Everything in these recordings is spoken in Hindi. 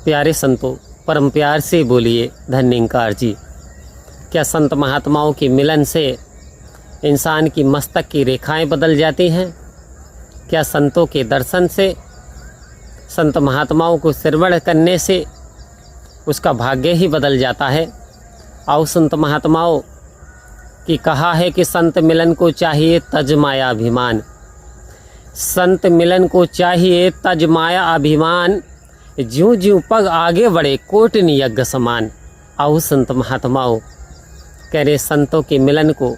प्यारे संतों, परम प्यार से बोलिए धन्यंकार जी। क्या संत महात्माओं के मिलन से इंसान की मस्तक की रेखाएं बदल जाती हैं? क्या संतों के दर्शन से, संत महात्माओं को श्रवण करने से उसका भाग्य ही बदल जाता है? आओ संत महात्माओं की कहा है कि संत मिलन को चाहिए तज माया अभिमान। संत मिलन को चाहिए तज माया अभिमान, ज्यों ज्यों पग आगे बढ़े कोटि यज्ञ समान। आओ संत महात्माओं कह रहे संतों के मिलन को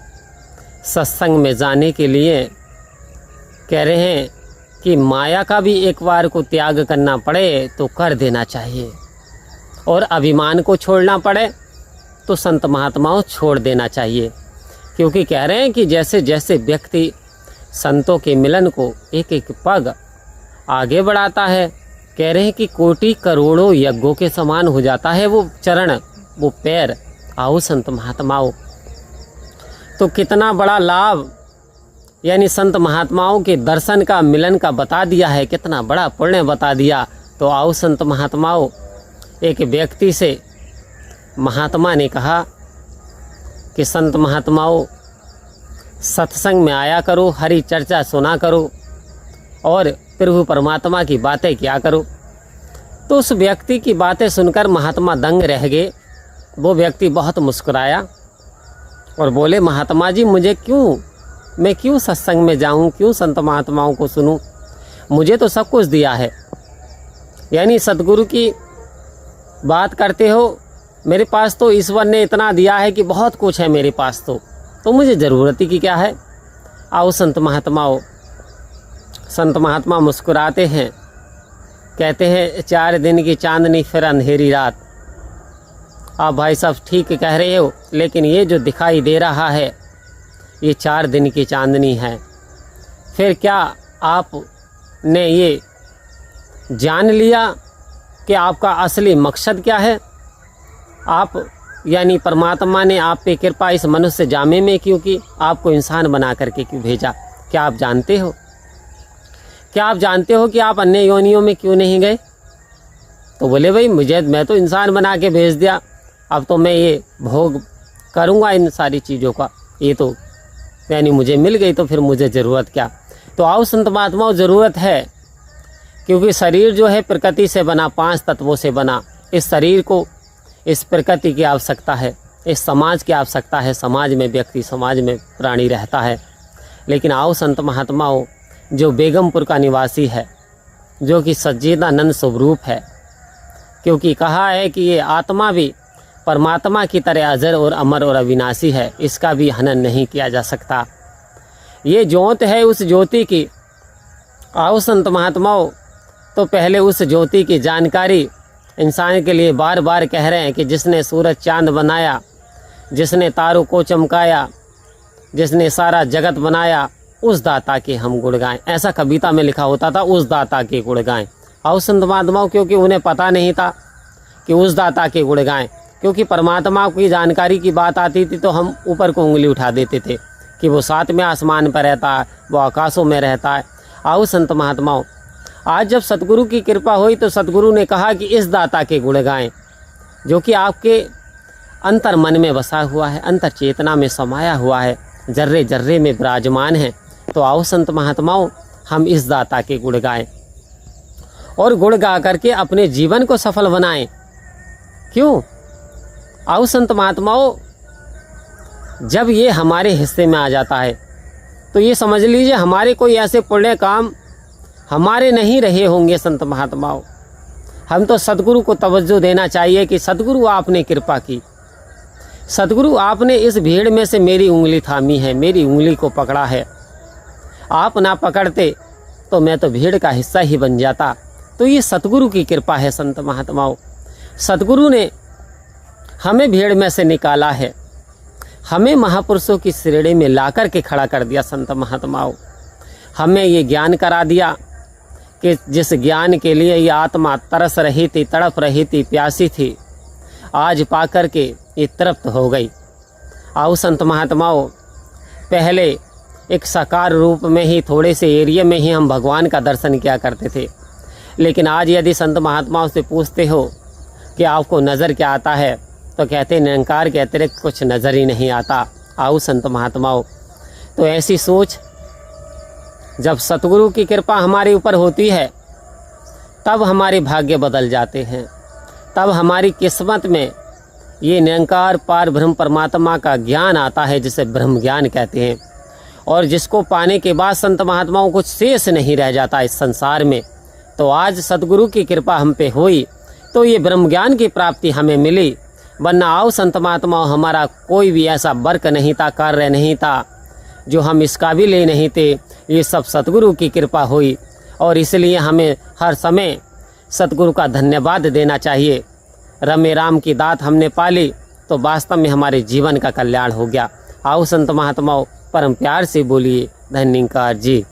सत्संग में जाने के लिए कह रहे हैं कि माया का भी एक बार को त्याग करना पड़े तो कर देना चाहिए, और अभिमान को छोड़ना पड़े तो संत महात्माओं छोड़ देना चाहिए। क्योंकि कह रहे हैं कि जैसे जैसे व्यक्ति संतों के मिलन को एक एक पग आगे बढ़ाता है, कह रहे हैं कि कोटि करोड़ों यज्ञों के समान हो जाता है वो चरण, वो पैर। आओ संत महात्माओं, तो कितना बड़ा लाभ यानी संत महात्माओं के दर्शन का, मिलन का बता दिया है, कितना बड़ा पुण्य बता दिया। तो आओ संत महात्माओं, एक व्यक्ति से महात्मा ने कहा कि संत महात्माओं सत्संग में आया करो, हरि चर्चा सुना करो और प्रभु परमात्मा की बातें किया करो। तो उस व्यक्ति की बातें सुनकर महात्मा दंग रह गए। वो व्यक्ति बहुत मुस्कुराया और बोले, महात्मा जी मैं क्यों सत्संग में जाऊं, क्यों संत महात्माओं को सुनूं? मुझे तो सब कुछ दिया है, यानी सतगुरु की बात करते हो, मेरे पास तो ईश्वर ने इतना दिया है कि बहुत कुछ है मेरे पास, तो मुझे ज़रूरत ही की क्या है? आओ संत महात्माओं। संत महात्मा मुस्कुराते हैं, कहते हैं 4 दिन की चांदनी फिर अंधेरी रात। आप भाई साहब ठीक कह रहे हो, लेकिन ये जो दिखाई दे रहा है ये 4 दिन की चांदनी है। फिर क्या आपने ये जान लिया कि आपका असली मकसद क्या है? आप यानी परमात्मा ने आप पे कृपा इस मनुष्य जामे में क्यों की? आपको इंसान बना करके क्यों भेजा? क्या आप जानते हो? क्या आप जानते हो कि आप अन्य योनियों में क्यों नहीं गए? तो बोले, भाई मैं तो इंसान बना के भेज दिया, अब तो मैं ये भोग करूँगा इन सारी चीज़ों का, ये तो यानी मुझे मिल गई, तो फिर मुझे ज़रूरत क्या? तो आओ संत महात्माओं, ज़रूरत है, क्योंकि शरीर जो है प्रकृति से बना, 5 तत्वों से बना। इस शरीर को, इस प्रकृति की आवश्यकता है, इस समाज की आवश्यकता है। समाज में व्यक्ति, समाज में प्राणी रहता है। लेकिन आओ संत महात्माओं, जो बेगमपुर का निवासी है, जो कि सच्चिदानंद स्वरूप है, क्योंकि कहा है कि ये आत्मा भी परमात्मा की तरह अजर और अमर और अविनाशी है, इसका भी हनन नहीं किया जा सकता। ये ज्योत है उस ज्योति की। आओ संत महात्माओं, तो पहले उस ज्योति की जानकारी इंसान के लिए बार बार कह रहे हैं कि जिसने सूरज चांद बनाया, जिसने तारों को चमकाया, जिसने सारा जगत बनाया, उस दाता के हम गुण गाएं। ऐसा कविता में लिखा होता था, उस दाता के गुण गाएं। आओ संत महात्माओं, क्योंकि उन्हें पता नहीं था कि उस दाता के गुण गाएं, क्योंकि परमात्मा की जानकारी की बात आती थी तो हम ऊपर को उंगली उठा देते थे कि वो 7वें आसमान पर रहता है, वो आकाशों में रहता है। आओ संत महात्माओं, आज जब सतगुरु की कृपा हुई तो सतगुरु ने कहा कि इस दाता के गुण गाएं, जो कि आपके अंतर मन में बसा हुआ है, अंतर चेतना में समाया हुआ है, जर्रे जर्रे में विराजमान है। तो आओ संत महात्माओं, हम इस दाता के गुण गाएं और गुण गा करके अपने जीवन को सफल बनाएं। क्यों? आओ संत महात्माओं, जब ये हमारे हिस्से में आ जाता है तो ये समझ लीजिए हमारे कोई ऐसे पुण्य काम हमारे नहीं रहे होंगे। संत महात्माओं, हम तो सतगुरु को तवज्जो देना चाहिए कि सतगुरु आपने कृपा की, सतगुरु आपने इस भीड़ में से मेरी उंगली थामी है, मेरी उंगली को पकड़ा है। आप ना पकड़ते तो मैं तो भीड़ का हिस्सा ही बन जाता। तो ये सतगुरु की कृपा है। संत महात्माओं, सतगुरु ने हमें भीड़ में से निकाला है, हमें महापुरुषों की श्रेणी में लाकर के खड़ा कर दिया। संत महात्माओं, हमें ये ज्ञान करा दिया कि जिस ज्ञान के लिए ये आत्मा तरस रही थी, तड़प रही थी, प्यासी थी, आज पाकर के ये तृप्त हो गई। आओ संत महात्माओं, पहले एक साकार रूप में ही, थोड़े से एरिया में ही हम भगवान का दर्शन किया करते थे, लेकिन आज यदि संत महात्माओं से पूछते हो कि आपको नज़र क्या आता है, तो कहते निरंकार के अतिरिक्त कुछ नज़र ही नहीं आता। आओ संत महात्माओं, तो ऐसी सोच जब सतगुरु की कृपा हमारे ऊपर होती है तब हमारे भाग्य बदल जाते हैं, तब हमारी किस्मत में ये निरंकार पार ब्रह्म परमात्मा का ज्ञान आता है, जिसे ब्रह्म ज्ञान कहते हैं। और जिसको पाने के बाद संत महात्माओं कुछ शेष नहीं रह जाता इस संसार में। तो आज सतगुरु की कृपा हम पे हुई तो ये ब्रह्म ज्ञान की प्राप्ति हमें मिली, वरना आओ संत महात्माओं हमारा कोई भी ऐसा वर्क नहीं था, कार्य नहीं था, जो हम इस काबिल ही नहीं थे। ये सब सतगुरु की कृपा हुई और इसलिए हमें हर समय सतगुरु का धन्यवाद देना चाहिए। रमे राम की दात हमने पाली तो वास्तव में हमारे जीवन का कल्याण हो गया। आओ संत महात्माओं परम प्यार से बोलिए धन्यकार जी।